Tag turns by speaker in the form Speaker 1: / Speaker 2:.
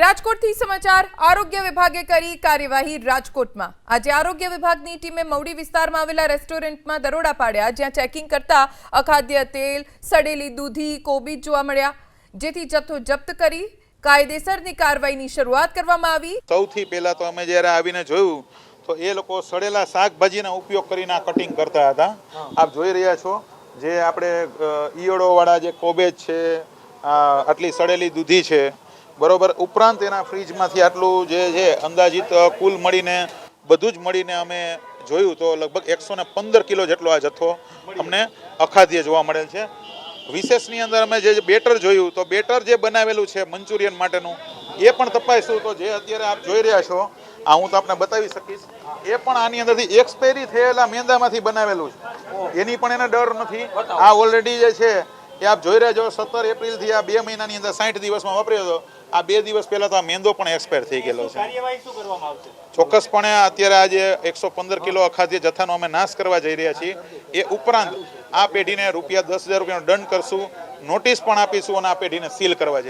Speaker 1: રાજકોટથી સમાચાર આરોગ્ય વિભાગે કરી કાર્યવાહી રાજકોટમાં આજે આરોગ્ય વિભાગની ટીમે મવડી વિસ્તારમાં આવેલા રેસ્ટોરન્ટમાં દરોડા પાડ્યા જ્યાં ચેકિંગ કરતા અખાદ્ય તેલ સડેલી દૂધી કોબીજ જોવા મળ્યા જેથી જથ્થો જપ્ત કરી કાયદેસરની કાર્યવાહીની શરૂઆત કરવામાં આવી।
Speaker 2: સૌથી પહેલા તો અમે જ્યારે આવીને જોયું તો એ લોકો સડેલા શાકભાજીનો ઉપયોગ કરીને કટિંગ કરતા હતા। આપ જોઈ રહ્યા છો જે આપણે ઈયળો વાળા જે કોબેજ છે આટલી સડેલી દૂધી છે બરોબર ઉપરાંત એના ફ્રીજમાંથી આટલું જે છે અંદાજિત કુલ મળીને બધું જ મળીને અમે જોયું તો લગભગ 115 કિલો જેટલો આ જથ્થો અમને અખાદ્ય જોવા મળેલ છે। વિશેષની અંદર અમે જે બેટર જોયું તો બેટર જે બનાવેલું છે મંચુરિયન માટેનું એ પણ તપાસ્યું તો જે અત્યારે આપ જોઈ રહ્યા છો આ હું તો આપને બતાવી શકીશ એ પણ આની અંદરથી એક્સપાયરી થયેલા મેંદામાંથી બનાવેલું છે એની પણ એને ડર નથી। આ ઓલરેડી જે છે એ આપ જોઈ રહ્યા છો 17 એપ્રિલથી આ 2 મહિનાની અંદર 60 દિવસમાં વાપર્યો હતો। આ 2 દિવસ પહેલા તો આ મેંદો પણ એક્સપાયર થઈ ગયેલો છે। ચોક્કસપણે અત્યારે આજે 115 કિલો અખાદ્ય જથ્થાનો અમે નાશ કરવા જઈ રહ્યા છીએ। એ ઉપરાંત આ પેઢીને ₹10,000નો દંડ કરશું, નોટિસ પણ આપીશું અને આ પેઢીને સીલ કરવા જઈ રહ્યા છીએ।